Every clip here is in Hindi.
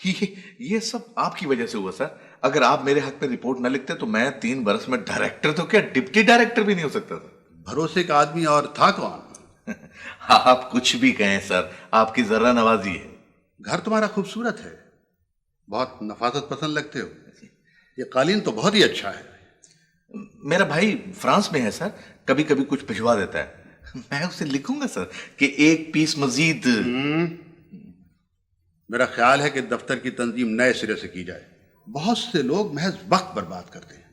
ये सब आपकी वजह से हुआ सर। अगर आप मेरे हक में रिपोर्ट न लिखते तो मैं 3 बरस में डायरेक्टर तो क्या डिप्टी डायरेक्टर भी नहीं हो सकता था। भरोसे का आदमी और था कौन? आप कुछ भी कहें सर, आपकी जरा नवाजी है। घर तुम्हारा खूबसूरत है, बहुत नफासत पसंद लगते हो। ये कालीन तो बहुत ही अच्छा है। मेरा भाई फ्रांस में है सर, कभी कभी कुछ भिजवा देता है। मैं उसे लिखूंगा सर कि 1 पीस मजीद। मेरा ख्याल है कि दफ्तर की तंजीम नए सिरे से की जाए। बहुत से लोग महज वक्त बर्बाद करते हैं।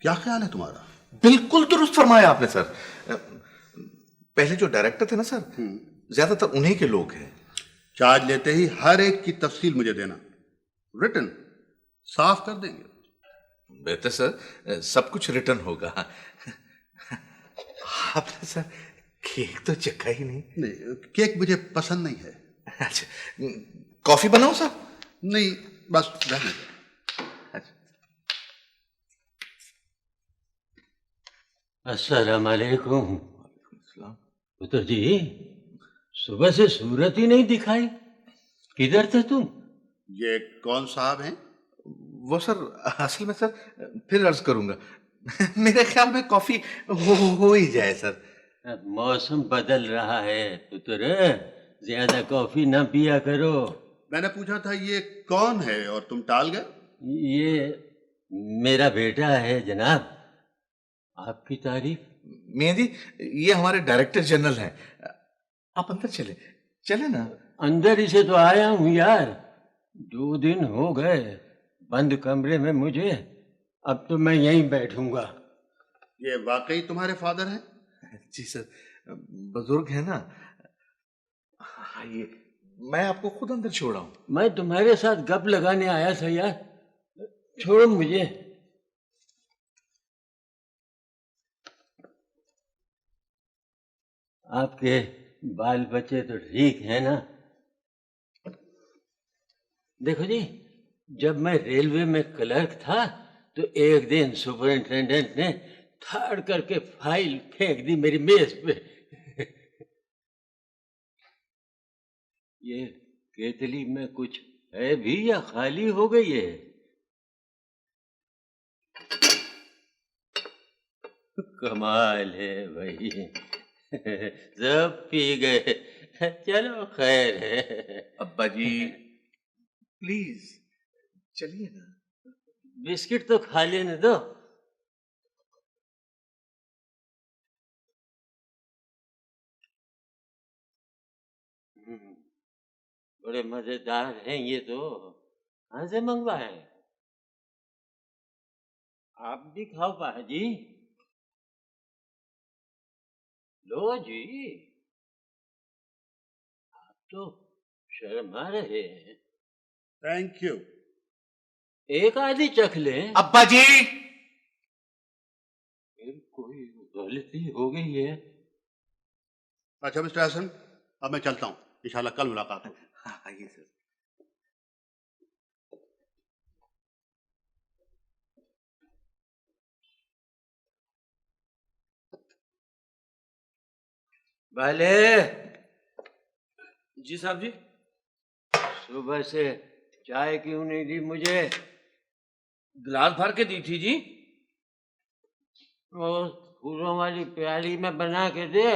क्या ख्याल है तुम्हारा? बिल्कुल दुरुस्त फरमाया आपने सर। पहले जो डायरेक्टर थे ना सर, ज्यादातर उन्हीं के लोग हैं। चार्ज लेते ही हर एक की तफसील मुझे देना, रिटन, साफ कर देंगे। बेहतर सर, सब कुछ रिटर्न होगा। आपने सर केक तो चखा ही नहीं। नहीं, केक मुझे पसंद नहीं है। अच्छा, कॉफी बनाऊं सर? नहीं, बस रहने दो। अच्छा। अस्सलाम वालेकुम। सलाम। पुत्र जी, सुबह से सूरत ही नहीं दिखाई, किधर थे तुम? ये कौन साहब हैं? वो सर, असल में सर, फिर अर्ज करूंगा। मेरे ख्याल में कॉफी हो ही जाए सर। अब मौसम बदल रहा है पुत्र, ज्यादा कॉफी ना पिया करो। मैंने पूछा था ये कौन है और तुम टाल गए। ये मेरा बेटा है जनाब। आपकी तारीफ। मियाँ जी, ये हमारे डायरेक्टर जनरल हैं। आप अंदर चले, चले ना। अंदर ही से तो आया हूँ यार, 2 दिन हो गए बंद कमरे में मुझे। अब तो मैं यहीं बैठूंगा। ये वाकई तुम्हारे फादर हैं? जी सर, बुजुर्ग है ना। आइए, मैं आपको खुद अंदर छोड़ा हूँ। मैं तुम्हारे साथ गप लगाने आया था यार, छोड़ो मुझे। आपके बाल बच्चे तो ठीक है ना? देखो जी, जब मैं रेलवे में क्लर्क था तो एक दिन सुपरिंटेंडेंट ने थाड़ करके फाइल फेंक दी मेरी मेज पे। ये केतली में कुछ है भी या खाली हो गई है? कमाल है भाई। सब पी गए, चलो खैर है। अब्बा जी प्लीज चलिए ना। बिस्किट तो खा लेने दो। बड़े मजेदार हैं ये तो, कहाँ से मंगवाए? आप भी खाओ पाजी। लो जी, आप तो शर्मा रहे हैं। Thank you. एक आधी चख लें। अब्बा जी। फिर कोई गलती हो गई है। अच्छा मिस्टर हसन, अब मैं चलता हूँ, इंशाल्लाह कल मुलाकात होगी। हाँ आइए सर। भले जी साहब जी। सुबह से चाय क्यों नहीं दी मुझे? गिलास भर के दी थी जी। और फूलों वाली प्याली में बना के दे,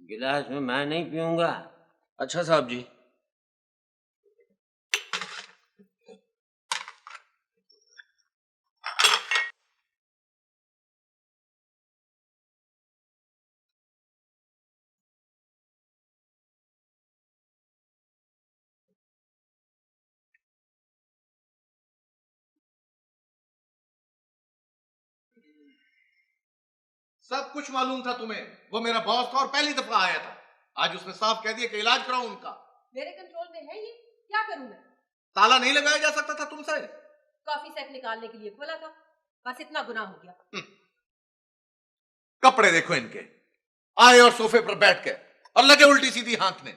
गिलास में मैं नहीं पीऊंगा। अच्छा साहब जी। सब कुछ मालूम था तुम्हें, वो मेरा बॉस था और पहली दफा आया था। आज उसने साफ कह दिया कि इलाज कराओ उनका। मेरे कंट्रोल में है ये, क्या करूं मैं? ताला नहीं लगाया जा सकता था तुमसे? कॉफी सेट निकालने के लिए खोला था, बस इतना गुनाह हो गया। कपड़े देखो इनके, आए और सोफे पर बैठ के और लगे उल्टी सीधी हाँकने।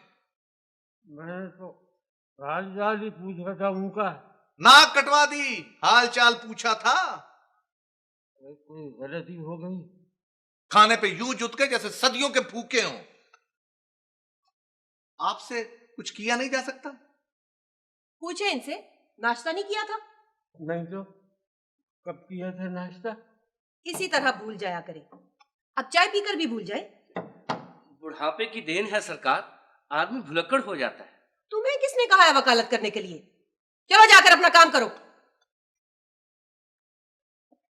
मैंने तो हाल ही पूछा था उनका। नाक कटवा दी, हाल चाल पूछा था। कोई गलती हो गई? खाने पे यूं जुट के जैसे सदियों के भूखे हों। आपसे कुछ किया नहीं जा सकता? पूछे इनसे, नाश्ता नहीं किया था? नहीं तो कब किया था नाश्ता? इसी तरह भूल जाया करे। अब चाय पीकर भी भूल जाए। बुढ़ापे की देन है सरकार, आदमी भुलक्कड़ हो जाता है। तुम्हें किसने कहा है वकालत करने के लिए? चलो जाकर अपना काम करो।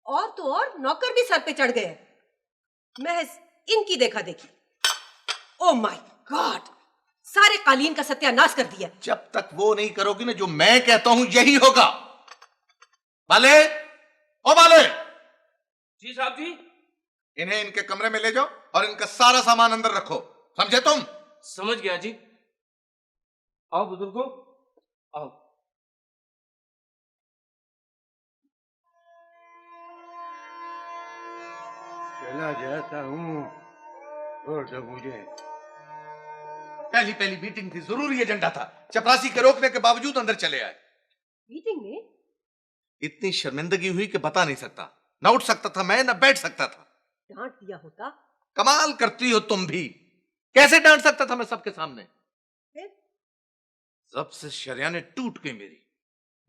और तो और नौकर भी सर पे चढ़ गए, महज इनकी देखा देखी। ओ माय गॉड, सारे कालीन का सत्यानाश कर दिया। जब तक वो नहीं करोगी ना जो मैं कहता हूं यही होगा। बाले, ओ बाले, जी साहब जी। इन्हें इनके कमरे में ले जाओ और इनका सारा सामान अंदर रखो, समझे तुम? समझ गया जी। आओ बुजुर्गो, आओ। चला जाता हूँ, छोड़ दो मुझे। पहली पहली मीटिंग थी, जरूरी एजेंडा था, चपरासी के रोकने के बावजूद अंदर चले आए। मीटिंग में इतनी शर्मिंदगी हुई कि बता नहीं सकता। ना उठ सकता था मैं, ना बैठ सकता था। डांट दिया होता। कमाल करती हो तुम भी। कैसे डांट सकता था मैं सबके सामने? फिर सबसे शर्याने टूट गई मेरी,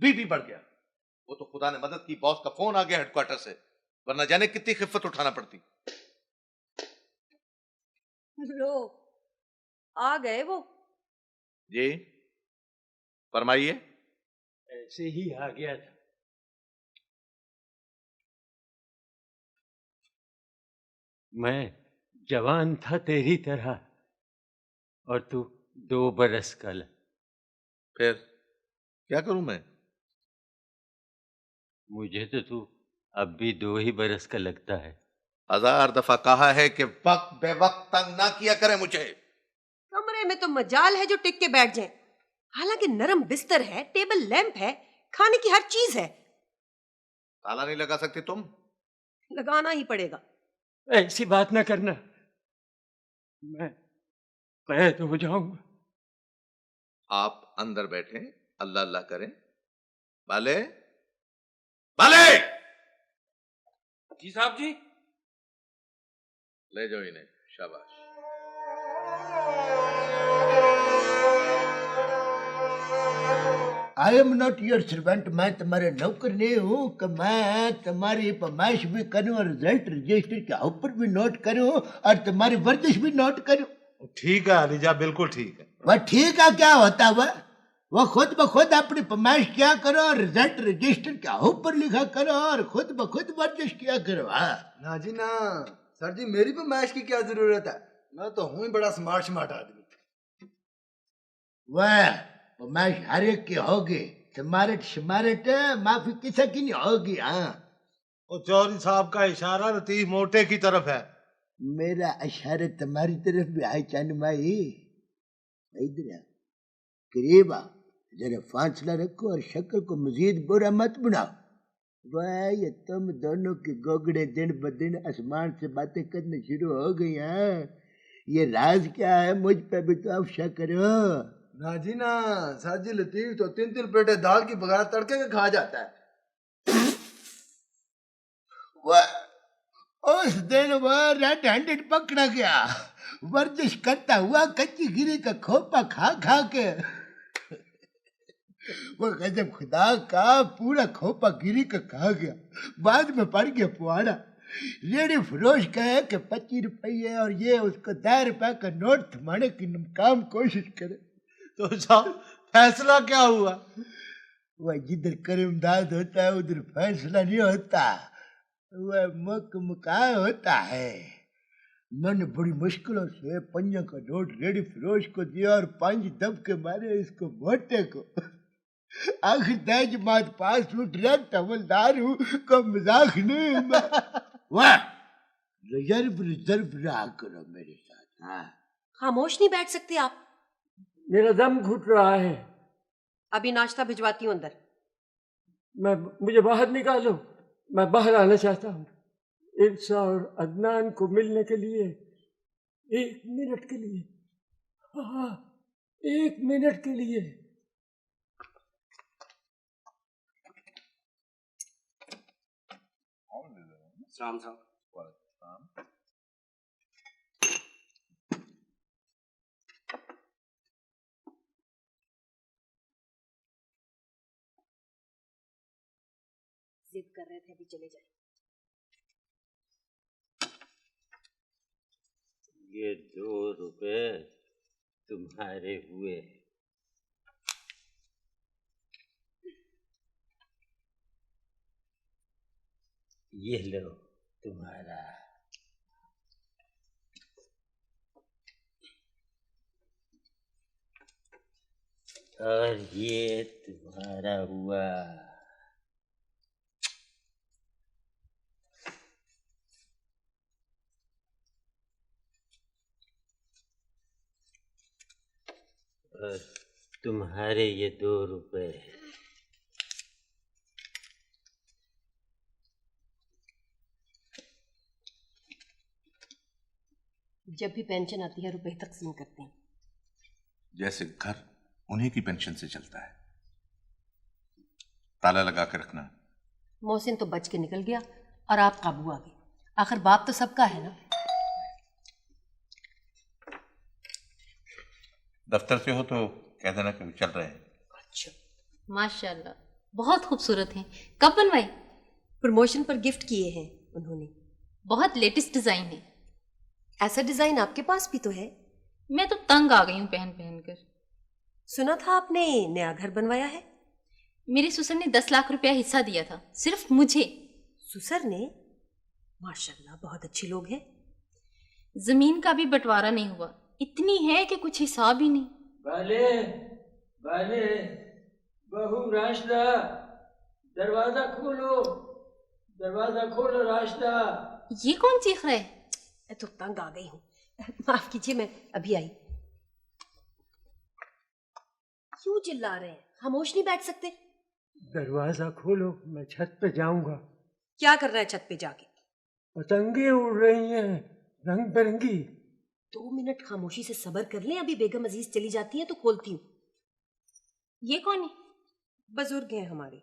बीपी बढ़ गया। वो तो खुदा ने मदद की, बॉस का फोन आ गया हेडक्वार्टर से, वरना जाने कितनी खिफ्फत उठाना पड़ती। लो, आ गए वो। जी फरमाइए। ऐसे ही आ गया था। मैं जवान था तेरी तरह, और तू 2 बरस का। फिर क्या करूं मैं? मुझे तो तू अब भी 2 ही बरस का लगता है। 1000 दफा कहा है कि वक्त बेवक्त तंग ना किया करे मुझे। कमरे में तो मजाल है जो टिक के बैठ जाए। हालांकि नरम बिस्तर है, टेबल लैंप है, खाने की हर चीज है। ताला नहीं लगा सकती तुम? लगाना ही पड़ेगा। ऐसी बात ना करना, मैं कैद हो जाऊंगा। आप अंदर बैठे, अल्लाह अल्लाह करें। बाले, बाले, जी साहब जी। ले जाओ इन्हें, शाबाश। I am not your servant. मैं तुम्हारे नौकर नहीं हूँ कि मैं तुम्हारी फरमाइश भी करूँ और रिजल्ट रजिस्टर के ऊपर भी नोट करूँ और तुम्हारी वर्जिश भी नोट करूँ। ठीक है अलीजा, बिल्कुल ठीक है। वह ठीक है क्या होता है? वह खुद ब खुद अपनी फरमाइश किया करो और रिजल्ट रजिस्टर के ऊपर लिखा करो और खुद ब खुद वर्जिश किया करो। हाँ ना जी ना, सर जी मेरी फरमाइश की क्या जरूरत है? मैं तो हूँ ही बड़ा स्मार्ट स्मार्ट आदमी। वह फरमाइश हर एक की होगी, स्मार्ट स्मार्ट माफी किसी की नहीं होगी। हाँ और चौधरी साहब का इशारा लतीफ मोटे की तरफ है। मेरा इशारा तुम्हारी तरफ भी है चांद माई। इधर आ, करीब आ, जरा फासला रखो और शक्ल को मजीद बुरा मत बनाओ। वाह, ये तुम दोनों के गोगड़े दिन ब दिन आसमान से बातें करने शुरू हो गई हैं। ये राज क्या है? मुझ पे भी तो अफशा करो। ना जी ना, सर जी लतीफ तो 3-3 प्लेटें दाल की बगैर तड़के के खा जाता है। वह उस दिन वह रेड हैंडेड पकड़ा गया, वर्जिश करता हुआ कच्ची गिरी का खोपा खा खा के। वो गजब खुदा का पूरा खोपा गिरी का खा गया। बाद में पड़ गया पुआड़ा। रेडी फरोश कहे कि 25 रुपये और ये उसको 10 रुपए का नोट थमाने की नाकाम कोशिश करे। तो साहब फैसला क्या हुआ? वह जिधर करमदाद होता है उधर फैसला नहीं होता, वह मुका होता है। मैंने बड़ी मुश्किलों से 5 का नोट रेडी फिरोज को दिया और 5 दबके मारे इसको मोटे को। आखिर दज मात पास हूँ, डायरेक्ट हवलदार हूँ, को मजाक नहीं। वाह, रिजर्व रिजर्व रहा करो मेरे साथ। हाँ खामोश नहीं बैठ सकते आप? मेरा दम घुट रहा है। अभी नाश्ता भिजवाती हूँ अंदर। मुझे बाहर निकालो, मैं बाहर आना चाहता हूँ। इल्सा और अदनान को मिलने के लिए 1 मिनट के लिए। हाँ, 1 मिनट के लिए। सलाम साहब। जिद कर रहे थे अभी चले जाए। ये 2 रुपए तुम्हारे हुए। ये लो तुम्हारा। और ये तुम्हारा हुआ। और तुम्हारे ये 2 रुपए। जब भी पेंशन आती है रुपए तकसीम करते हैं। जैसे घर उन्हीं की पेंशन से चलता है। ताला लगा के रखना। मोहसिन तो बच के निकल गया और आप काबू आ गए। आखिर बाप तो सबका है ना। दफ्तर से हो तो कह देना कि चल रहे हैं। अच्छा, माशाल्लाह बहुत खूबसूरत हैं। कब बनवाई? प्रमोशन पर गिफ्ट किए हैं उन्होंने। बहुत लेटेस्ट डिजाइन है। ऐसा डिजाइन आपके पास भी तो है। मैं तो तंग आ गई हूँ पहन पहन कर। सुना था आपने नया घर बनवाया है। मेरे ससुर ने 10 लाख रुपया हिस्सा दिया था, सिर्फ मुझे। ससुर ने? माशाल्लाह बहुत अच्छे लोग हैं। जमीन का भी बंटवारा नहीं हुआ, इतनी है कि कुछ हिसाब ही नहीं। बाले बाले बहू राशदा, दरवाजा खोलो, दरवाजा खोलो राशदा। ये कौन चीख रहा है? मैं तो तंग आ गई हूँ, माफ कीजिए, मैं अभी आई। क्यों चिल्ला रहे हैं? खामोश नहीं बैठ सकते? दरवाजा खोलो, मैं छत पे जाऊंगा। क्या कर रहा है छत पे जाके? पतंगे उड़ रही हैं रंग बिरंगी। 2 मिनट खामोशी से सब्र कर लें, अभी बेगम अजीज चली जाती है तो खोलती हूँ। ये कौन है? बुजुर्ग हैं हमारे।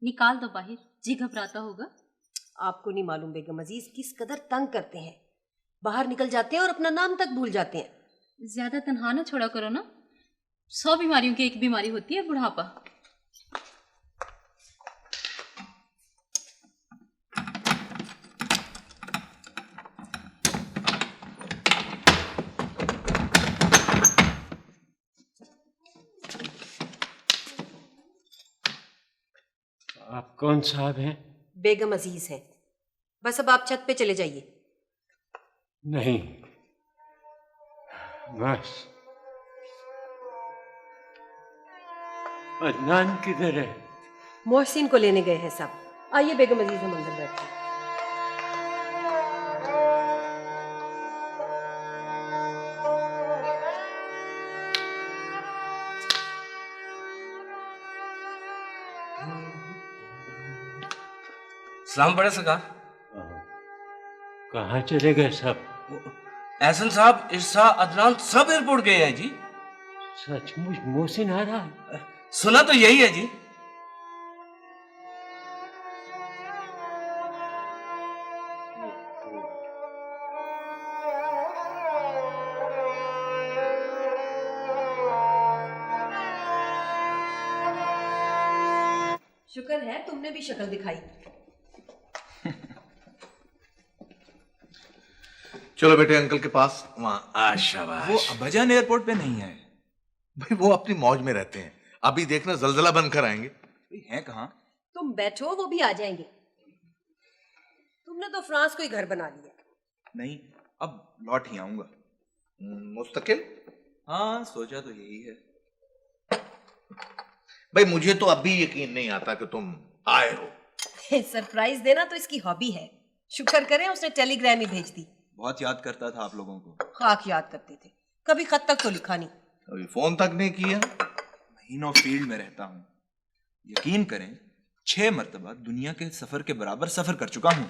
निकाल दो बाहर, जी घबराता होगा। आपको नहीं मालूम बेगम अजीज किस कदर तंग करते हैं। बाहर निकल जाते हैं और अपना नाम तक भूल जाते हैं। ज्यादा तन्हा ना छोड़ा करो ना। 100 बीमारियों की एक बीमारी होती है, बुढ़ापा। आप कौन साहब हैं? बेगम अजीज हैं। बस अब आप छत पे चले जाइए। नहीं, बस। अदनान किधर है? मोहसिन को लेने गए हैं सब। आइए बेगम अजीज, हम अंदर बैठते हैं। सलाम बड़े सरकार। कहाँ चले गए सब? एहसन साहब, इरसा, अदनान सब एयरपोर्ट गए हैं जी। सचमुच मोहसिन आ रहा है? सुना तो यही है जी। शुक्र है तुमने भी शक्ल दिखाई। चलो बेटे अंकल के पास, वहां शाबाश। वो अब्बाजान एयरपोर्ट पे नहीं है भाई, वो अपनी मौज में रहते हैं। अभी देखना जलजला बनकर आएंगे। हैं कहाँ? तुम बैठो, वो भी आ जाएंगे। तुमने तो फ्रांस को ही घर बना लिया। नहीं, अब लौट ही आऊंगा। मुस्तकिल? हाँ, सोचा तो यही है। भाई मुझे तो अभी यकीन नहीं आता कि तुम आए हो। सरप्राइज देना तो इसकी हॉबी है। शुक्र करें उसने टेलीग्राम ही भेज दी। बहुत याद करता था आप लोगों को। खाक याद करते थे, कभी खत तक तो लिखा नहीं। अभी फोन तक नहीं किया। महीनों फील्ड में रहता हूँ। यकीन करें 6 मरतबा दुनिया के सफर के बराबर सफर कर चुका हूँ।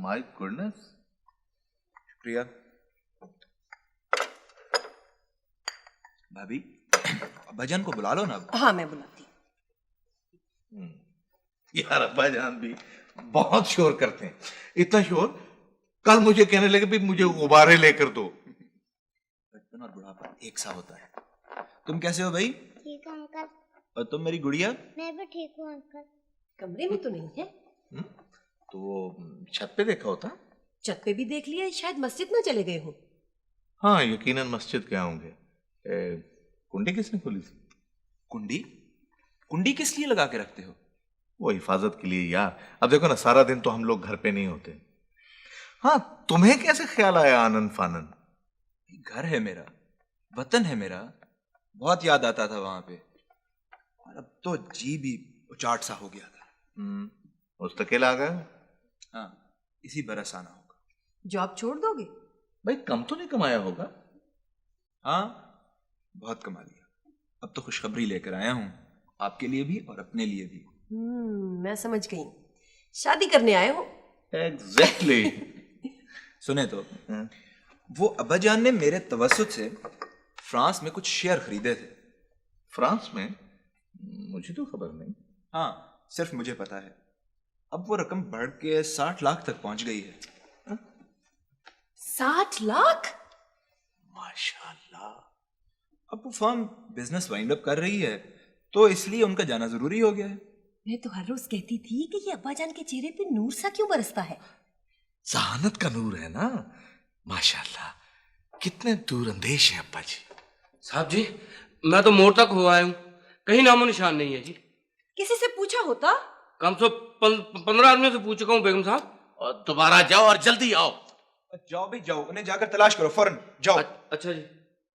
My goodness. शुक्रिया। भाभी, अब्बाजान को बुला लो ना अब। हाँ मैं बुलाती हूँ। यार अब्बा जान भी बहुत शोर करते हैं। इतना शोर कल मुझे कहने लगे भी मुझे गुब्बारे लेकर दो। बचपन और बुढ़ापा एक सा होता है। तुम कैसे हो भाई? ठीक है अंकल। और तुम मेरी गुड़िया? मैं भी ठीक हूँ अंकल। कमरे में तो नहीं है। तो वो छत पे देखा होता। छत पे भी देख लिया, शायद मस्जिद में चले गए हो। हाँ, यकीनन मस्जिद गया होंगे। कुंडी किसने खोली थी? कुंडी? कुंडी किस लिए लगा के रखते हो? वो हिफाजत के लिए यार। अब देखो ना, सारा दिन तो हम लोग घर पे नहीं होते। हाँ, तुम्हें कैसे ख्याल आया आनन फानन? घर है मेरा, वतन है मेरा, बहुत याद आता था वहां पे, और अब तो जी भी उचाट सा हो गया था। मुस्तकिल आ गए? हाँ, इसी बरस आना होगा। जॉब छोड़ दोगे? भाई कम तो नहीं कमाया होगा? हाँ, बहुत कमा लिया। अब तो खुशखबरी लेकर आया हूँ, आपके लिए भी और अपने लिए भी। मैं समझ गई, शादी करने आए हो। एग्जैक्टली। सुने तो, वो अब्बाजान ने मेरे तवस्सुत से फ्रांस में कुछ शेयर खरीदे थे। फ्रांस में? मुझे तो खबर नहीं। हाँ, सिर्फ मुझे पता है। अब वो रकम बढ़ के 60 लाख तक पहुंच गई है। 60 लाख? माशाल्लाह। अब वो फर्म बिजनेस वाइंड अप कर रही है, तो इसलिए उनका जाना जरूरी हो गया है। मैं तो हर रोज कहती थी कि ये अब्बाजान के चेहरे पे नूर सा क्यों बरसता है। जहानत का नूर है ना। माशाल्लाह, कितने दूर अंदेश है अब्बा जी। साहब जी, मैं तो मोड़ तक हो आया हूँ, कहीं नामो निशान नहीं है जी। किसी से पूछा होता? कम से 15 आदमियों से पूछ चुका हूँ बेगम साहब। और दोबारा जाओ और जल्दी आओ। जाओ भाई जाओ, उन्हें जाकर तलाश करो फौरन, जाओ। अच्छा जी।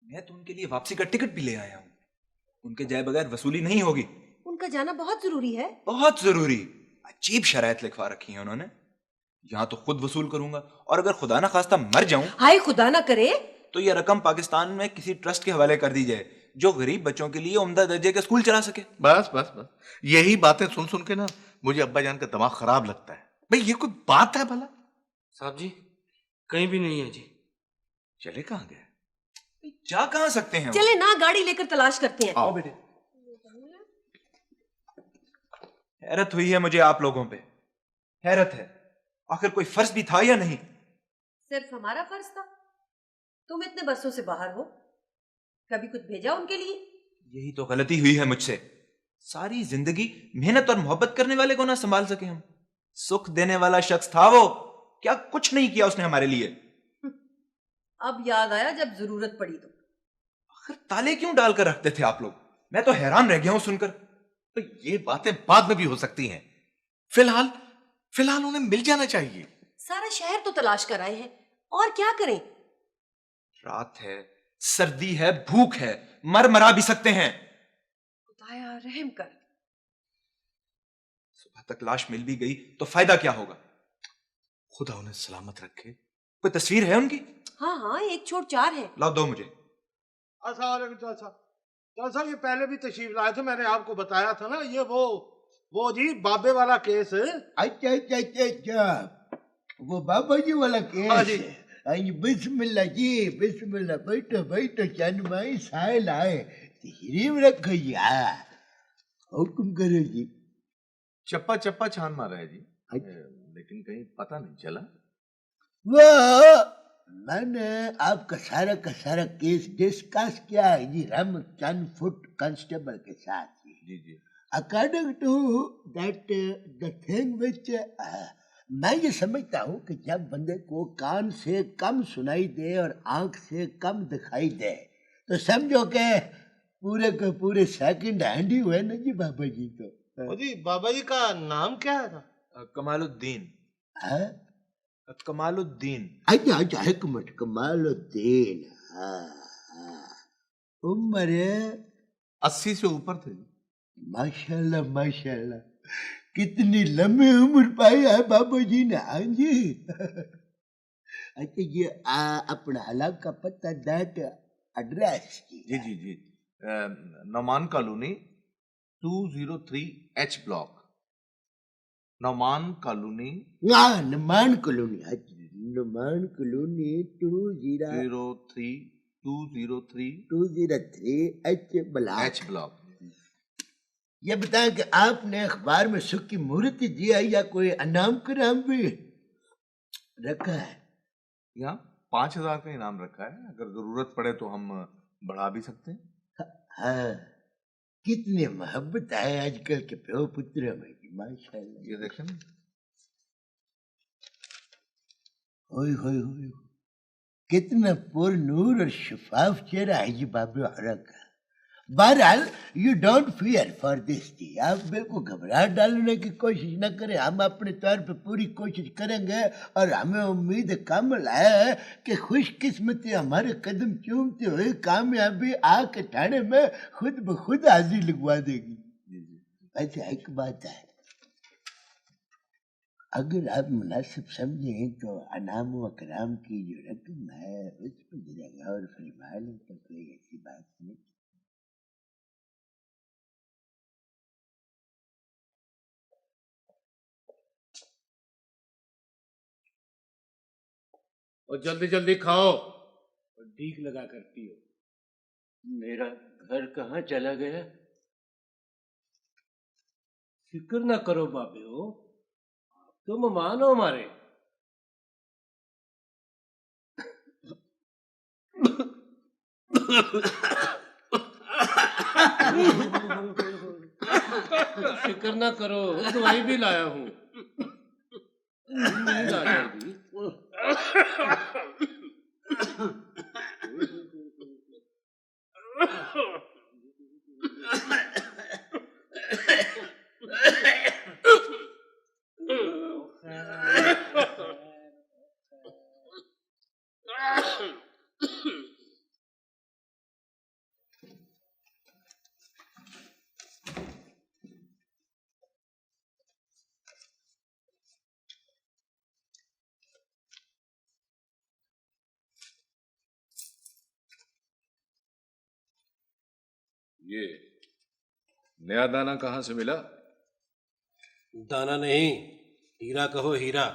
मैं तो उनके लिए वापसी का टिकट भी ले आया हूँ। उनके जाए बगैर वसूली नहीं होगी। उनका जाना बहुत जरूरी है। बहुत जरूरी। अजीब शराइत लिखवा रखी है उन्होंने। यहाँ तो खुद वसूल करूंगा, और अगर खुदा ना खास्ता मर जाऊं, हाय खुदा ना करे, तो यह रकम पाकिस्तान में किसी ट्रस्ट के हवाले कर दी जाए, जो गरीब बच्चों के लिए उम्दा दर्जे के स्कूल चला सके। बस बस बस, यही बातें सुन सुन के ना मुझे अब्बा जान का दिमाग खराब लगता है। भाई ये कोई बात है भला? साहब जी, कहीं भी नहीं है जी। चले कहाँ गए? जा कहाँ सकते हैं? चले ना, गाड़ी लेकर तलाश करते हैं। आओ बेटे। हैरत हुई है मुझे आप लोगों पे, हैरत है। आखिर कोई फर्ज भी था या नहीं? सिर्फ हमारा फर्ज था? तुम इतने बरसों से बाहर हो, कभी कुछ भेजा उनके लिए? यही तो गलती हुई है मुझसे। सारी जिंदगी मेहनत और मोहब्बत करने वाले को ना संभाल सके हम। सुख देने वाला शख्स था वो, क्या कुछ नहीं किया उसने हमारे लिए। अब याद आया जब जरूरत पड़ी तो। आखिर ताले क्यों डालकर रखते थे आप लोग? मैं तो हैरान रह गया हूं सुनकर। तो ये बातें बाद में भी हो सकती हैं। फिलहाल उन्हें मिल जाना चाहिए। सारा शहर तो तलाश कर आए हैं, और क्या करें? रात है, सर्दी है, भूख है, मरा भी सकते हैं। खुदाया रहम कर। सुबह तक लाश मिल भी गई तो फायदा क्या होगा? खुदा उन्हें सलामत रखे। कोई तस्वीर है उनकी? हाँ, एक छोड़ 4 है। लाओ, दो मुझे। अस्सलाम वालेकुम चाचा, ये पहले भी तशरीफ लाए थे, मैंने आपको बताया था ना। ये वो जी बाबे वाला केस है। अच्छा अच्छा अच्छा अच्छा, वो बाबा जी वाला हाँ जी। केस। बिस्मिल्लाह जी, बिस्मिल्लाह। बैठो बैठो, चंद माई साहिल आए, तशरीफ रखो जी। हुक्म करो जी। चप्पा चप्पा छान मारा है जी, लेकिन कहीं पता नहीं चला। वो मैंने आपका सारा का सारा केस डिस्कस किया है जी रामचंद फुट कांस्टेबल के साथ। जी जी। According to that the thing which मैं ये समझता हूँ कि जब बंदे को कान से कम सुनाई दे और आंख से कम दिखाई दे, तो समझो कि पूरे के पूरे सेकंड हैंड ही हुए ना जी बाबा जी। तो जी बाबा जी का नाम क्या है? कमालुद्दीन। है कमालुद्दीन। अच्छा अच्छा, हिकमत कमालुद्दीन। उम्र 80 से ऊपर थे। माशाल्लाह माशाल्लाह, कितनी लंबी उम्र पाई है बाबा जी ने। हाँ जी। अच्छा, ये अपना हलाक का पता, दैट एड्रेस। जी जी जी, Nauman colony 203 H block. Nauman colony. हाँ, Naman colony. Naman colony 203 H block. ये बताएं कि आपने अखबार में सुख की मुहूर्त दिया या कोई अनाम कराम भी रखा है? यहाँ 5000 का इनाम रखा है, अगर जरूरत पड़े तो हम बढ़ा भी सकते हैं। हाँ, कितनी मोहब्बत है आजकल के प्यो पुत्रों में। माशाल्लाह। ये देखें ना, ओए होए होए, कितना पुरनूर और शफाफ चेहरा है ये बाबे हरा का। बहरहाल you don't fear for this जी, आप बिल्कुल घबराहट डालने की कोशिश न करें, हम अपने तौर पे पूरी कोशिश करेंगे और हमें उम्मीद कामिल है कि खुशकिस्मती हमारे कदम चूमते हुए कामयाबी आके ठाणे में खुद ब खुद हाजिर लगवा देगी। अच्छा एक बात है, अगर आप मुनासिब समझें तो अनाम व कराम की जो रकम है उस पर जरा गौर फरमा लें तो कोई ऐसी बात नहीं। और जल्दी जल्दी खाओ और डीक लगा कर पियो। मेरा घर कहाँ चला गया? फिक्र ना करो बाबे हो, आप तो मेहमान हो हमारे। फिक्र ना करो, दवाई भी लाया हूँ, नींद आ जाएगी। ये नया दाना कहाँ से मिला? दाना नहीं, हीरा कहो हीरा।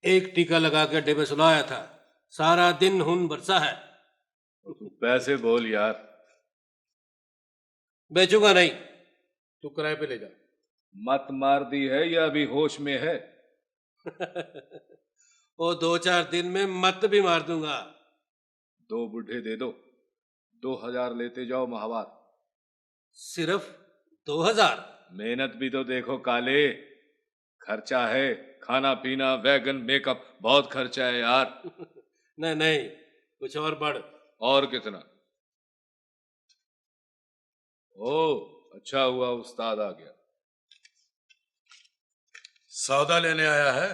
एक टीका लगा के अड्डे पे सुलाया था, सारा दिन खून बरसा है। तू पैसे बोल यार। बेचूंगा नहीं, तू किराए पे ले जा। मत मार दी है या अभी होश में है? वो 2-4 दिन में मत भी मार दूंगा। 2 बुढ़े दे दो, 2000 लेते जाओ माहवार। सिर्फ 2000? मेहनत भी तो देखो काले, खर्चा है, खाना पीना, वैगन, मेकअप, बहुत खर्चा है यार। नहीं नहीं, कुछ और बढ़। और कितना? ओ अच्छा हुआ उस्ताद आ गया। सौदा लेने आया है?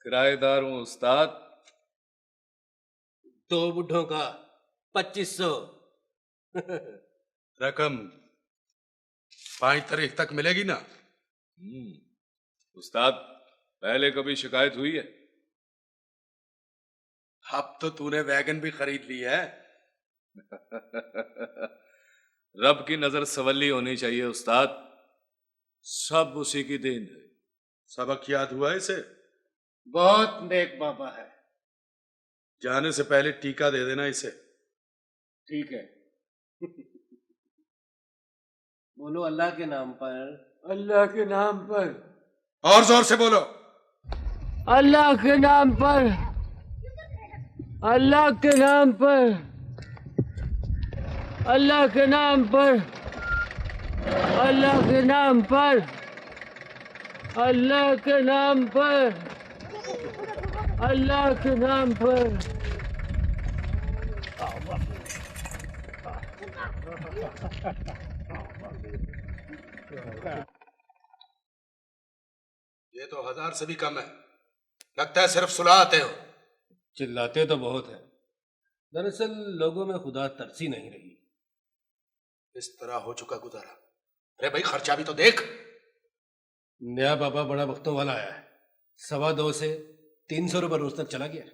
किराएदार हूं उस्ताद। 2 बुढ़ों का 2500। रकम 5 तारीख तक मिलेगी ना? उस्ताद पहले कभी शिकायत हुई है? अब तो तूने वैगन भी खरीद ली है। रब की नजर सवली होनी चाहिए उस्ताद, सब उसी की देन है। सबक याद हुआ इसे? बहुत नेक बाबा है। जाने से पहले टीका दे देना इसे। ठीक है। बोलो अल्लाह के नाम पर। अल्लाह के नाम पर। और जोर से बोलो। अल्लाह के नाम पर। अल्लाह के नाम पर। अल्लाह के नाम पर। अल्लाह के नाम पर। अल्लाह के नाम पर। अल्लाह के नाम पर। ये तो 1000 से भी कम है। लगता है सिर्फ सुलाते हो। चिल्लाते तो बहुत है, दरअसल लोगों में खुदा तरसी नहीं रही। इस तरह हो चुका गुजारा। अरे भाई खर्चा भी तो देख। नया बाबा बड़ा वक्तों वाला आया है, 2.25 से 300 रुपये रोज तक चला गया।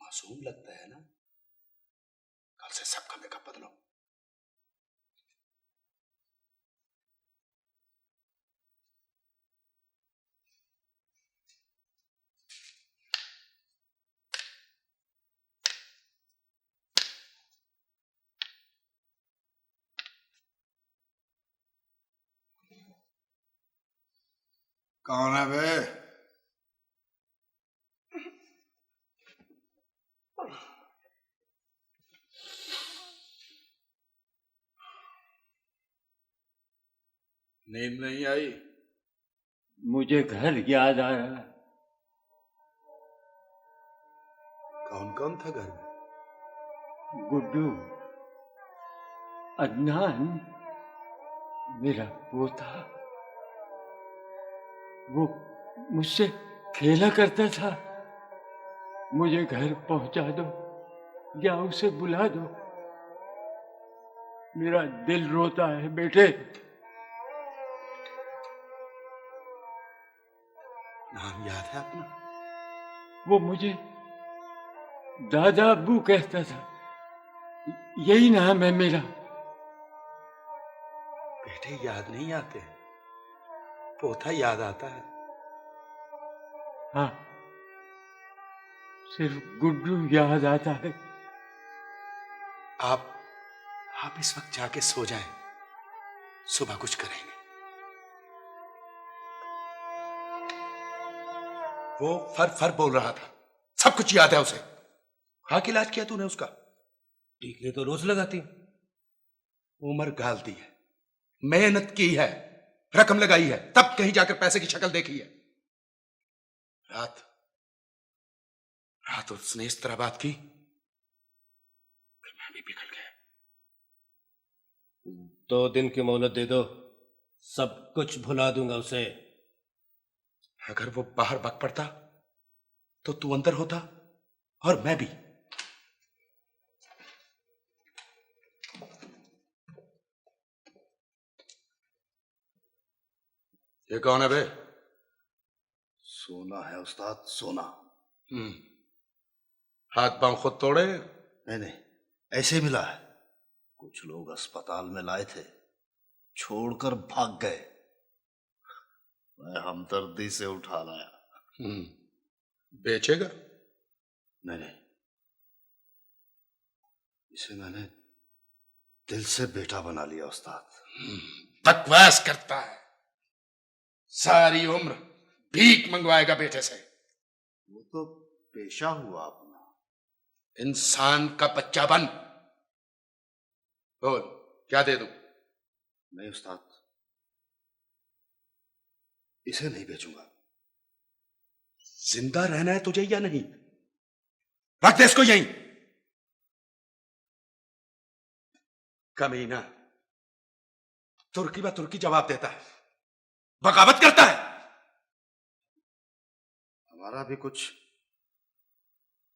मासूम लगता है ना। कल से सबका मेकअप बदलो। कौन है बे? नींद नहीं आई? मुझे घर याद आ रहा है। कौन कौन था घर में? गुड्डू, अदनान, मेरा पोता। वो मुझसे खेला करता था। मुझे घर पहुंचा दो या उसे बुला दो। मेरा दिल रोता है बेटे। नाम याद है अपना? वो मुझे दादा अब्बू कहता था। यही नाम है मेरा। बेटे याद नहीं आते, पोता याद आता है। हाँ, सिर्फ गुड्डू याद आता है। आप इस वक्त जाके सो जाएं, सुबह कुछ करेंगे। वो फर फर बोल रहा था, सब कुछ याद है उसे। हाँ, कि इलाज किया तूने उसका? टीके तो रोज लगाती हूं। उम्र गालती है, मेहनत की है, रकम लगाई है, तब कहीं जाकर पैसे की शक्ल देखी है। रात उसने इस तरह बात की, फिर मैं भी पिघल गया। 2 दिन की मोहलत दे दो, सब कुछ भुला दूंगा उसे। अगर वो बाहर भाग पड़ता तो तू अंदर होता और मैं भी। ये कौन है बे? सोना है उस्ताद, सोना। हाथ पांव खुद तोड़े? नहीं, ऐसे मिला है। कुछ लोग अस्पताल में लाए थे, छोड़कर भाग गए। मैं हमदर्दी से उठा लाया। बेचेगा? नहीं, इसे मैंने दिल से बेटा बना लिया उस्ताद। बकवास करता है, सारी उम्र भीख मंगवाएगा बेटे से। वो तो पेशा हुआ अपना। इंसान का बच्चा बन। बोल, क्या दे दूं? नहीं उस्ताद, इसे नहीं बेचूंगा। जिंदा रहना है तुझे या नहीं? रख दे इसको यहीं। कमीना, तुर्की बा तुर्की जवाब देता है, बगावत करता है। हमारा भी कुछ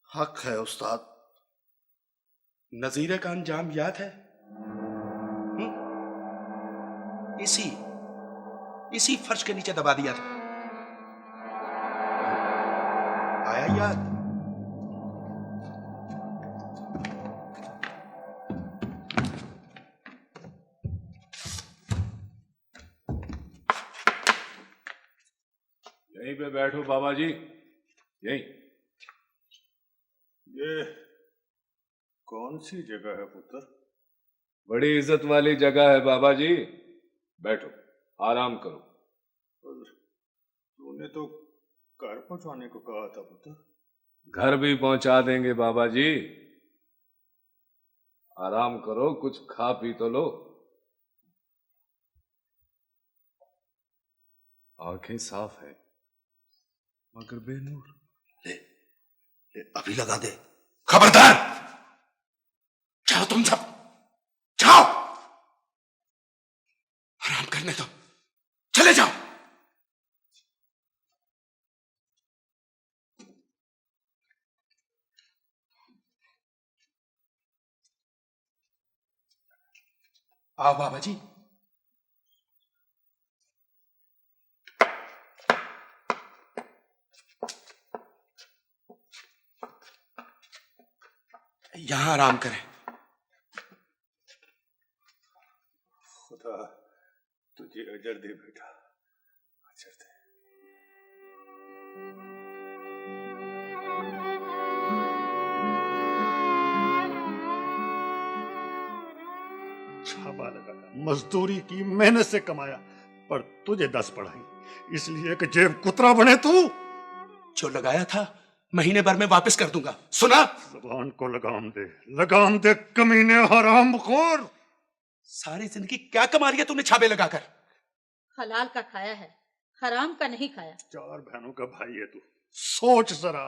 हक है उस्ताद। नजीरे का अंजाम याद है? इसी फर्श के नीचे दबा दिया था। आया याद? यहीं पे बैठो बाबा जी, यहीं। ये कौन सी जगह है पुत्र? बड़ी इज्जत वाली जगह है बाबा जी, बैठो, आराम करो। तूने तो घर पहुंचाने को कहा था पुत्र। घर भी पहुंचा देंगे बाबा जी, आराम करो, कुछ खा पी तो लो। आंखें साफ है मगर बेनूर। ले, अभी लगा दे। खबरदार! जाओ तुम सब, जाओ। आराम करने दो, चले जाओ। आओ बाबा जी। यहां आराम करें। खुदा तुझे अजर दे बेटा, अजर दे। छापा लगाया, मजदूरी की, मेहनत से कमाया, पर तुझे 10 पढ़ाई, इसलिए कि जेब कुतरा बने तू। जो लगाया था महीने भर में वापस कर दूंगा, सुना? जुबान को लगाम दे कमीने हरामखोर। सारी जिंदगी क्या कमा लिया तूने छापे लगाकर? हलाल का खाया है, हराम का नहीं खाया। 4 बहनों का भाई है तू, सोच जरा,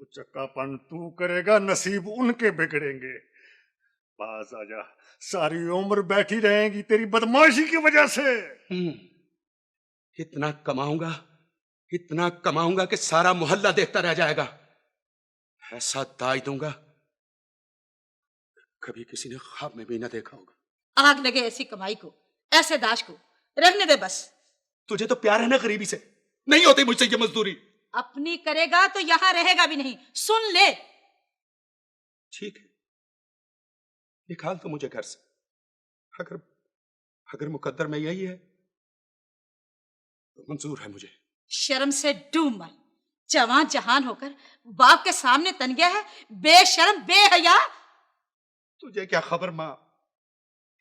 उचक्कापन तू करेगा, नसीब उनके बिगड़ेंगे। पास आजा, सारी उम्र बैठी रहेंगी तेरी बदमाशी की वजह से। इतना कमाऊंगा कि सारा मोहल्ला देखता रह जाएगा। ऐसा दाज दूंगा कभी किसी ने ख्वाब में भी ना देखा होगा। आग लगे ऐसी कमाई को, ऐसे दाज को, रहने दे बस। तुझे तो प्यार है ना गरीबी से, नहीं होती मुझसे ये मजदूरी। अपनी करेगा तो यहां रहेगा भी नहीं, सुन ले। ठीक है, निकाल तो मुझे घर से। अगर मुकद्दर में यही है तो मंजूर है मुझे। शर्म से डूब मर, जवान जहान होकर बाप के सामने तन गया है, बेशर्म बेहया। तुझे क्या खबर माँ,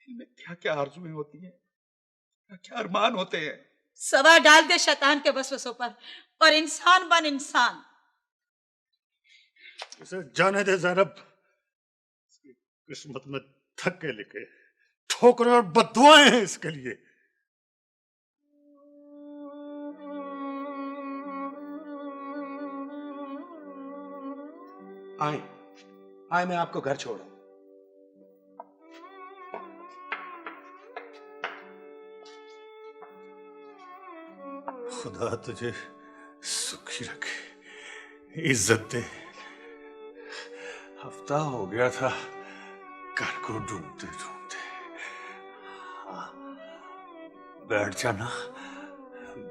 इनमें क्या क्या आरज़ुएं होती हैं, क्या क्या अरमान होते हैं। सवा डाल दे शैतान के वसवसों पर और इंसान बन इंसान। इसे जाने दे ज़ैनब, किस्मत में धक्के लिखे, ठोकरें और बद्दुआएं हैं इसके लिए। आए मैं आपको घर छोड़। खुदा तुझे सुखी रखे, इज्जत दे। हफ्ता हो गया था घर को ढूंढते ढूंढते। बैठ जा ना,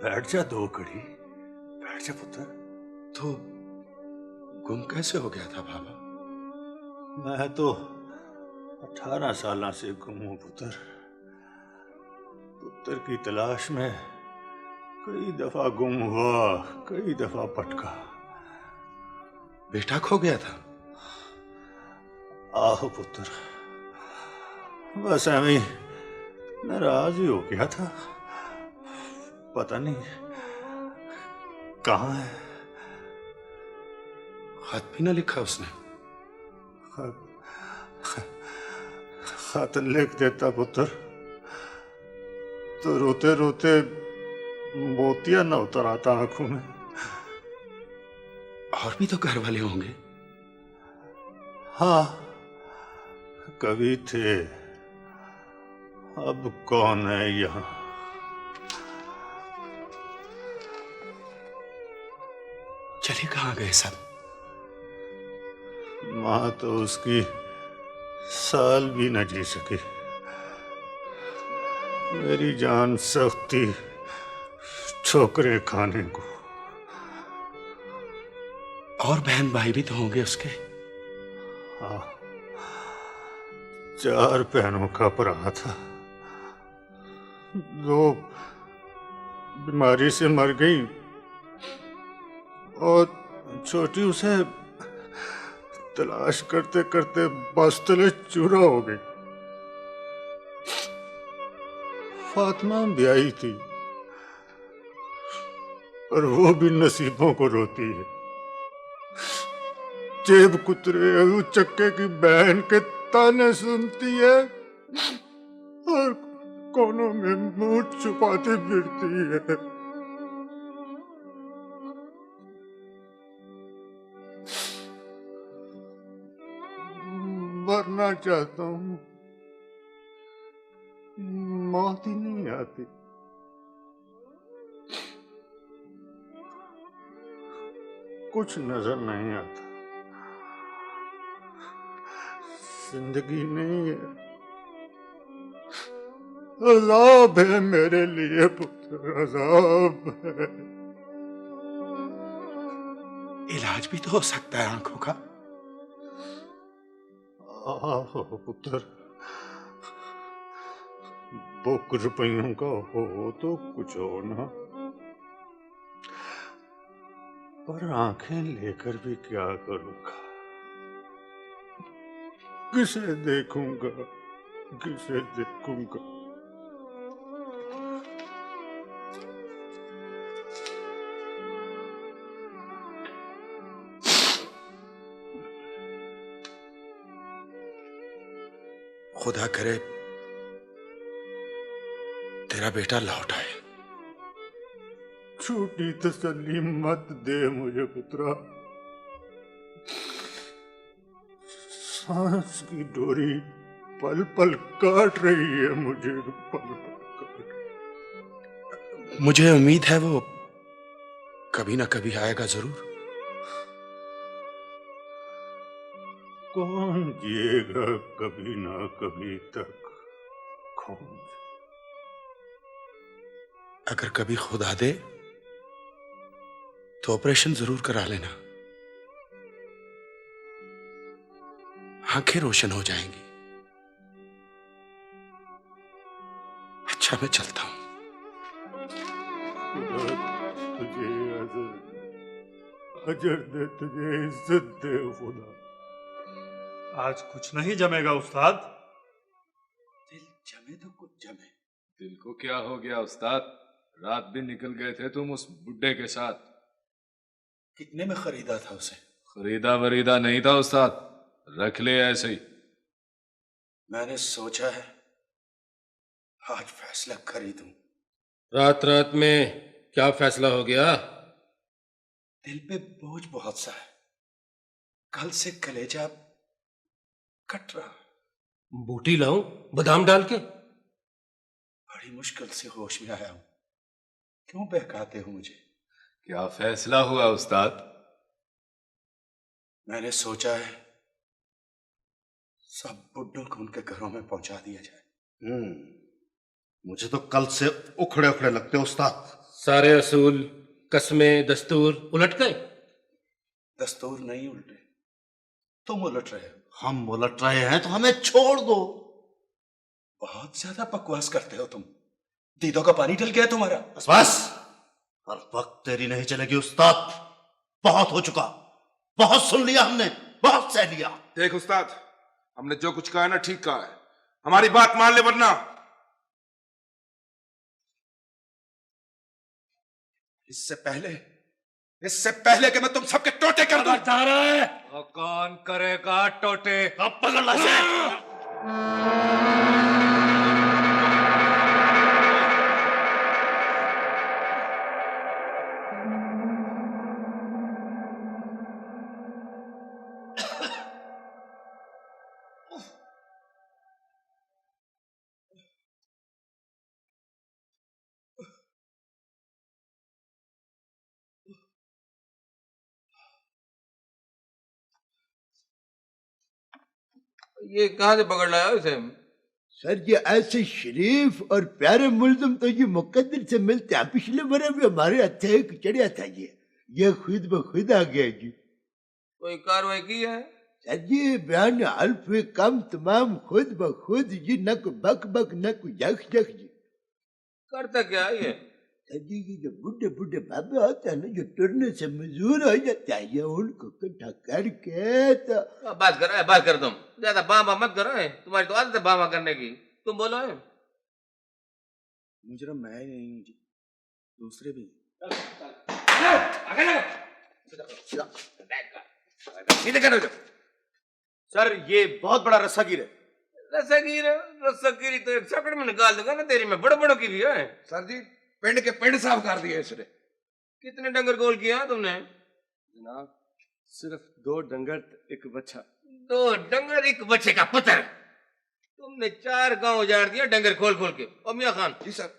बैठ जा 2 घड़ी, बैठ जा पुत्र। तो गुम कैसे हो गया था बाबा? मैं तो 18 साल से गुम हूं पुत्र। पुत्र की तलाश में कई दफा गुम हुआ, कई दफा भटका। बेटा खो गया था? आहो पुत्र, बस ऐਵੇਂ नाराज ही हो गया था। पता नहीं कहाँ है। खत भी ना लिखा उसने? खत लिख देता पुत्र तो रोते रोते मोतिया न उतर आता आंखों में। और भी तो घर वाले होंगे। हाँ, कभी थे, अब कौन है यहाँ। चले कहाँ गए सब? माँ तो उसकी साल भी न जी सकी। मेरी जान सख्ती ठोकरे खाने को। और बहन भाई भी तो होंगे उसके। हाँ, 4 बहनों का भरा था। 2 बीमारी से मर गई और छोटी उसे तलाश करते करते बस तले चूरा हो गई। फातिमा भी आई थी और वो भी नसीबों को रोती है। जेब कुतरे चक्के की बहन के ताने सुनती है और कोनों में मुंह छुपाती फिरती है। मरना चाहता हूँ, मौत ही नहीं आती। कुछ नजर नहीं आता, जिंदगी नहीं है, अज़ाब है मेरे लिए पुत्र, अज़ाब है। इलाज भी तो हो सकता है आंखों का। आहो पुत्र, बुक रुपयों का हो तो कुछ हो ना, पर आंखें लेकर भी क्या करूंगा, किसे देखूंगा, किसे देखूंगा। खुदा करे तेरा बेटा लौट आए। झूठी तसल्ली मत दे मुझे पुत्रा। सांस की डोरी पल पल काट रही है मुझे, पल पल काट। मुझे उम्मीद है वो कभी ना कभी आएगा जरूर। कौन जिएगा कभी ना कभी तक, कौन? अगर कभी खुदा दे तो ऑपरेशन जरूर करा लेना, आंखें रोशन हो जाएंगी। अच्छा मैं चलता हूं। खुदा तुझे अजर दे, तुझे इज्जत दे खुदा। आज कुछ नहीं जमेगा उस्ताद। दिल जमे तो कुछ जमे। दिल को क्या हो गया उस्ताद? रात भी निकल गए थे तुम उस बुड्ढे के साथ। कितने में खरीदा था उसे? खरीदा वरीदा नहीं था उस्ताद, रख ले ऐसे ही। मैंने सोचा है आज फैसला कर ही दूं। रात रात में क्या फैसला हो गया? दिल पे बोझ बहुत सा है, कल से कलेजा कट रहा। बूटी लाऊं बादाम डाल के? बड़ी मुश्किल से होश में आया हूं, क्यों बहकाते हो मुझे? क्या फैसला हुआ उस्ताद? मैंने सोचा है सब बुड्ढों को उनके घरों में पहुंचा दिया जाए। मुझे तो कल से उखड़े उखड़े लगते उस्ताद। सारे असूल, कस्में, दस्तूर उलट गए। दस्तूर नहीं उल्टे, तुम उलट रहे हो। हम उलट रहे हैं तो हमें छोड़ दो। बहुत ज्यादा बकवास करते हो तुम। दीदों का पानी डल गया तुम्हारा। बस हर वक्त तेरी नहीं चलेगी उस्ताद। बहुत हो चुका, बहुत सुन लिया हमने, बहुत सह लिया। देख उस्ताद, हमने जो कुछ कहा है ना ठीक कहा है, हमारी बात मान ले वरना। इससे पहले कि मैं तुम सबके टोटे कर दूं। जा रहा है तो कौन करेगा टोटे? अब पकड़ ला से। ये कहां से पकड़ लाया इसे? सर ये ऐसे शरीफ और प्यारे मुल्जिम तो ये मुकद्दर से मिलते हैं। पिछले बरे भी हमारे हथे एक चढ़िया था ये खुद ब खुद आ गया जी। कोई कार्रवाई की है? सर जी बयान अल्फ कम तमाम खुद ब खुद जी, न को बक बक न को यख यख जी। करता क्या है ये? सर जी ये जो बुढ़े बुढ़े बाबे होते हैं ना, जो टुरने से मजबूर हो जाते हैं, ये उनको इकट्ठा करके तो बात कर तुम ज्यादा बाबा मत करो। तुम्हारी तो आदत है बाबा करने की। तुम बोलो है। मुझे मैं नहीं जी, दूसरे भी। सर ये बहुत बड़ा रस्सागिर है। रस्सागिरी तो एक सकड़ में निकाल दूंगा ना तेरी में, बड़ो बड़ो की भी है। सर जी पिंड के पिंड साफ कर दिए इसने। कितने डंगर गोल किया तुमने? जनाब सिर्फ 2 डंगर एक बच्चा। 2 डंगर एक बच्चे का पुत्र। तुमने 4 गांव उजाड़ दिया डंगर खोल खोल के। और मियां खान जी सर,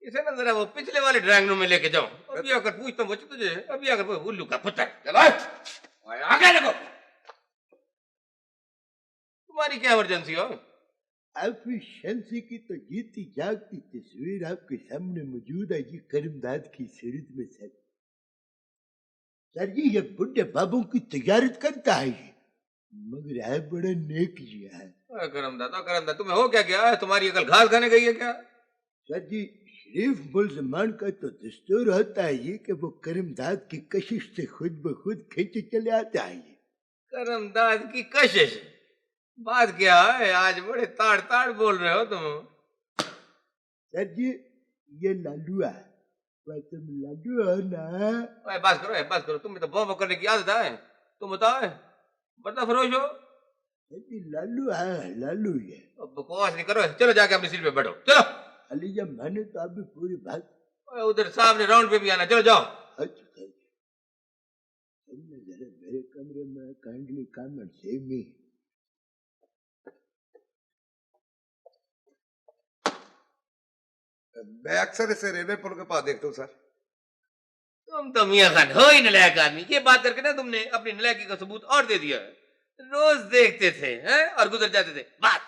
इसे ना जरा वो पिछले वाले ड्राइंग रूम में लेके जाओ। अभी आकर पूछता हूँ बच्चे तुझे, अभी आकर उल्लू का पुत्र। चलो आगे लगो। तुम्हारी क्या इमरजेंसी हो? एफिशिएंसी की तो जीती जागती तस्वीर आपके सामने मौजूद है जी, करमदाद की सूरत में सर। सर जी ये बुढ़े बाबू की तजारत करता है ये, मगर है बड़ा नेक जी है। करमदाद तुम्हें हो क्या गया है? तुम्हारी अकल घास खाने गई है क्या? सर जी शरीफ मुल्ज़मान का तो दस्तूर होता है ये कि वो करमदाद की कशिश से खुद ब खुद खींचे चले आता है ये। करमदाद की कशिश? बात क्या है? आज बड़े ताड़ ताड़ बोल रहे हो तुम। सर जी ये लालू है, तुम लालू हो ना? बस करो तुम्हें तो बॉम्ब करने की आदत है। तुम बताओ बता फरोश हो? सर जी लालू है, लालू ये। बकवास नहीं करो, चलो जाके अपनी सीट पे बैठो। चलो अलीजा मैंने तो अभी पूरी बात। उधर सामने राउंड पे भी आना, चलो जाओ। तुमने जरा मेरे कमरे में kindly come and save me. मैं अक्सर इसे रेलवे पुल के पास देखता हूँ सर। तुम तो मियां खान हो ही नलायक आदमी। ये बात करके ना तुमने अपनी नलायकी का सबूत और दे दिया। रोज देखते थे हैं और गुजर जाते थे। बात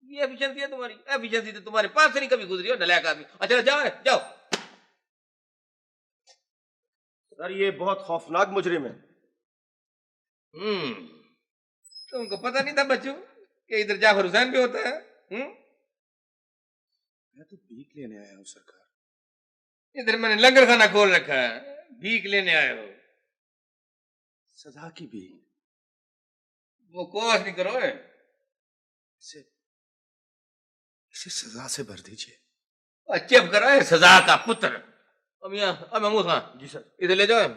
ये एफिशिएंसी है तुम्हारी। एफिशिएंसी तो तुम्हारे पास से नहीं कभी गुजरी हो, नलायक आदमी। अच्छा जाओ जाओ। सर ये बहुत खौफनाक मुजरिम है। तुमको पता नहीं था बच्चों कि इधर जाफर हुसैन भी होता है। मैं तो भीख लेने आया हूँ सरकार। इधर मैंने लंगर खाना खोल रखा है, भीख लेने आए हो। सजा की भीख। वो कोस नहीं करो। इसे सजा से भर दीजिए। चुप करो, सजा का पुत्र। मियां महमूद खान जी सर। इधर ले जाओ,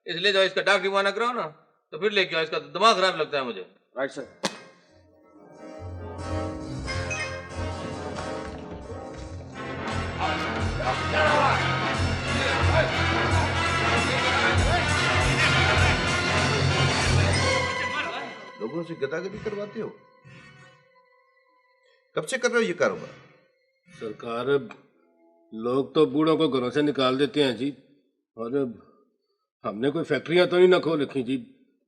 इसे ले जाओ। इसका डॉक्टरी मुआयना कराओ ना, तो फिर लेके आओ। इसका दिमाग खराब लगता है मुझे। Right sir. लोगों से गदागदी करवाते हो? कब से कर रहे हो ये कारोबार? सरकार लोग तो बूढ़ों को घरों से निकाल देते हैं जी, और हमने कोई फैक्ट्रियां तो नहीं ना खोल रखी जी।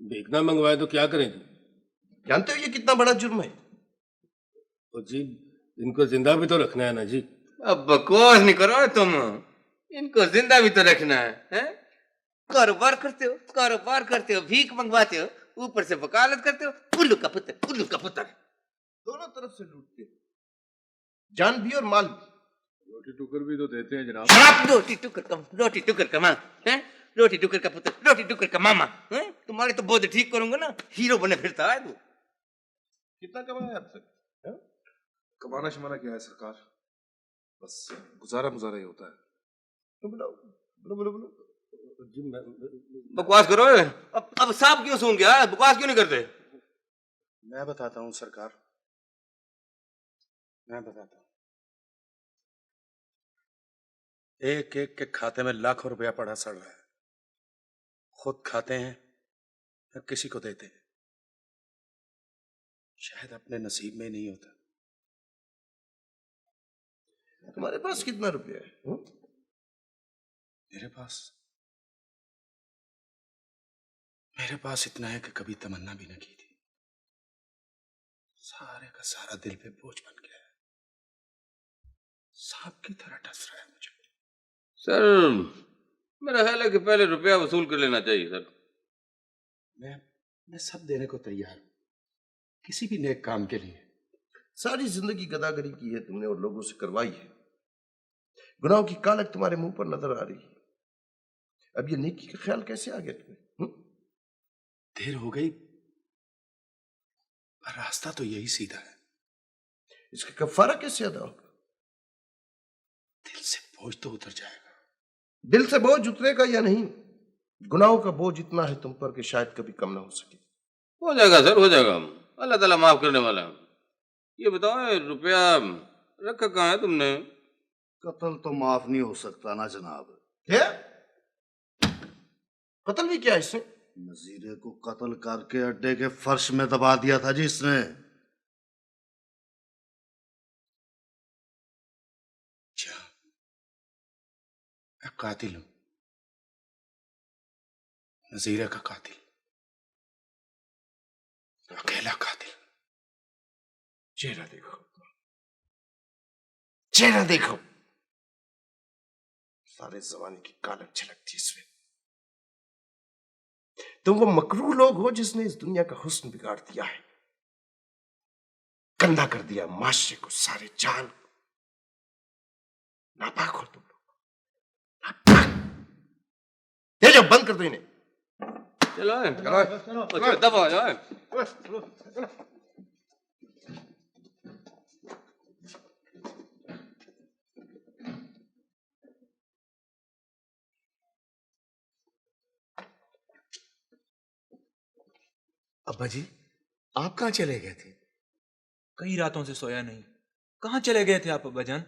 भीख ना मंगवाए तो क्या करें जी? जानते हो ये कितना बड़ा जुर्म है? तो जी इनको जिंदा भी तो रखना है ना जी। अब बकवास नहीं करो तुम। इनको जिंदा भी तो रखना है? कारोबार करते हो, कारोबार करते हो, भीख मंगवाते हो, ऊपर से वकालत करते हो। उल्लू का पुत्र, उल्लू का पुत्र। दोनों तरफ से लूटते हो, जान भी और माल भी। रोटी टुकर भी तो देते हैं जनाब। रोटी टुकर का माँ है, रोटी टुकर का पुत्र, रोटी टुकर का मामा है। तुम्हारे तो बोध ठीक करूंगा ना, हीरो बने फिरता है तू। कितना कमाया अब तक? कमाना शमाना क्या है सरकार, बस गुजारा मुजारा ही होता है। बकवास करो। अब सांप क्यों सूंघ गया? बकवास क्यों नहीं करते? मैं बताता हूँ सरकार, मैं बताता हूँ। एक एक के खाते में लाखों रुपया पड़ा सड़ रहा है। खुद खाते हैं या किसी को देते हैं। शायद अपने नसीब में नहीं होता। तुम्हारे पास कितना रुपया है? मेरे पास इतना है कि कभी तमन्ना भी न की थी। सारे का सारा दिल पे बोझ बन गया है, सांप की तरह डस रहा है मुझे। सर मेरा ख्याल है कि पहले रुपया वसूल कर लेना चाहिए सर। मैं सब देने को तैयार हूं, किसी भी नेक काम के लिए। सारी जिंदगी गदागरी की है तुमने और लोगों से करवाई है। गुनाहों की कालक तुम्हारे मुंह पर नजर आ रही है। अब ये नेकी का ख्याल कैसे आ गया तुम्हें? देर हो गई पर रास्ता तो यही सीधा है। इसका कफारा कैसे अदा होगा? दिल से बोझ तो उतर जाएगा। दिल से बोझ उतरेगा या नहीं? गुनाहों का बोझ इतना है तुम पर कि शायद कभी कम ना हो सके। हो जाएगा सर, हो जाएगा। अल्लाह ताला माफ करने वाला है। ये बताओ रुपया रखा कहाँ है तुमने? कत्ल तो माफ नहीं हो सकता ना जनाब। क्या कत्ल भी किया इसने? नजीरे को कत्ल करके अड्डे के फर्श में दबा दिया था जी इसने। मैं कातिल हूं, नजीरा का कातिल, अकेला कातिल। चेहरा देखो, चेहरा देखो, सारे जमाने की कालक झलकती इसमें। तुम वो मकरूह लोग हो जिसने इस दुनिया का हुस्न बिगाड़ दिया है, गंदा कर दिया माशरे को, सारे जान को। नापाक हो तुम लोग, ये जो बंद कर दो इन्हें। चलो दबा जाओ। अब्बा जी आप कहां चले गए थे? कई रातों से सोया नहीं। कहां चले गए थे आप अब्बा जान?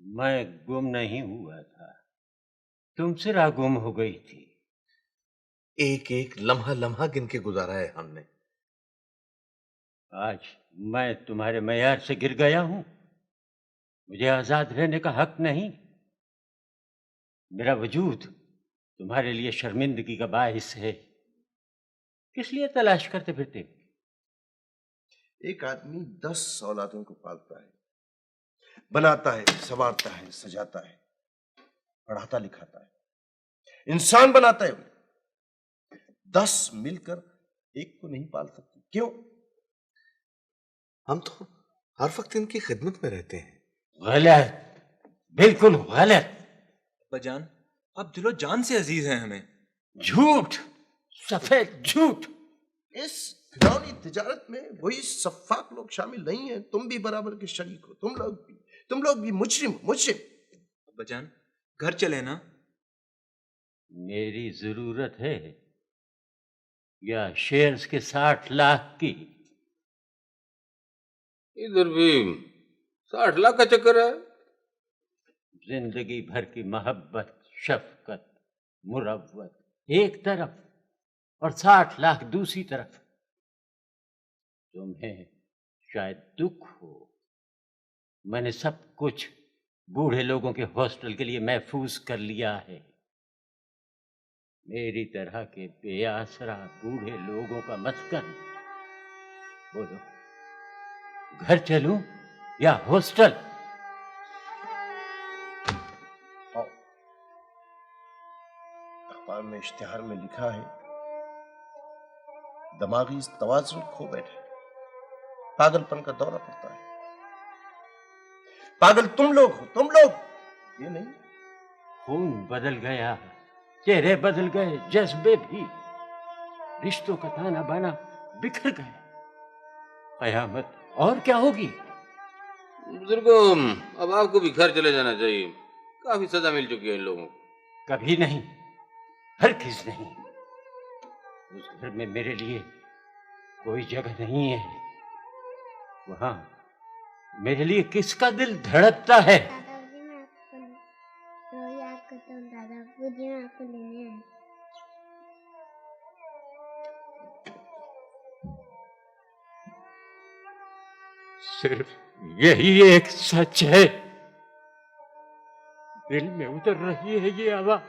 मैं गुम नहीं हुआ था, तुमसे राह गुम हो गई थी। एक एक लम्हा लम्हा गिन के गुजारा है हमने। आज मैं तुम्हारे मयार से गिर गया हूं, मुझे आजाद रहने का हक नहीं। मेरा वजूद तुम्हारे लिए शर्मिंदगी का बाइस है। किस लिए तलाश करते फिरते? एक आदमी 10 औलादों को पालता है, बनाता है, संवारता है, सजाता है, पढ़ाता लिखाता है, इंसान बनाता है उन्हें। 10 मिलकर एक को नहीं पाल सकते। क्यों? हम तो हर वक्त इनकी खिदमत में रहते हैं। गलत, बिल्कुल गलत। अब्बाजान, आप दिलो जान से अजीज हैं हमें। झूठ, सफेद झूठ। इस घिनौनी तिजारत में वही सफाक लोग शामिल नहीं हैं। तुम भी बराबर के शरीक हो, तुम लोग भी मुजरिम। अब्बाजान, घर चले ना। मेरी जरूरत है या शेयर्स के 60 लाख की? इधर भी 60 लाख का चक्कर है। जिंदगी भर की मोहब्बत, शफकत, मुरव्वत एक तरफ और 60 लाख दूसरी तरफ। तुम्हें शायद दुख हो, मैंने सब कुछ बूढ़े लोगों के हॉस्टल के लिए महफूज कर लिया है। मेरी तरह के बेआसरा बूढ़े लोगों का मस्कन। बोलो, घर चलूं या हॉस्टल? अखबार में इश्तिहार में लिखा है, दिमागी तवाज़ुन खो बैठे, पागलपन का दौरा पड़ता है। पागल तुम लोग हो, तुम लोग, ये नहीं। खून बदल गया, चेहरे बदल गए, जज्बे भी। रिश्तों का ताना बाना बिखर गए। कयामत और क्या होगी? बुजुर्गों, अब आपको भी घर चले जाना चाहिए। काफी सजा मिल चुकी है इन लोगों को। कभी नहीं, हरगिज़ नहीं। उस घर में मेरे लिए कोई जगह नहीं है। वहां मेरे लिए किसका दिल धड़कता है? याद करता हूँ दादा, मुझे आपको लेने आए। सिर्फ यही एक सच है, दिल में उतर रही है ये आवाज।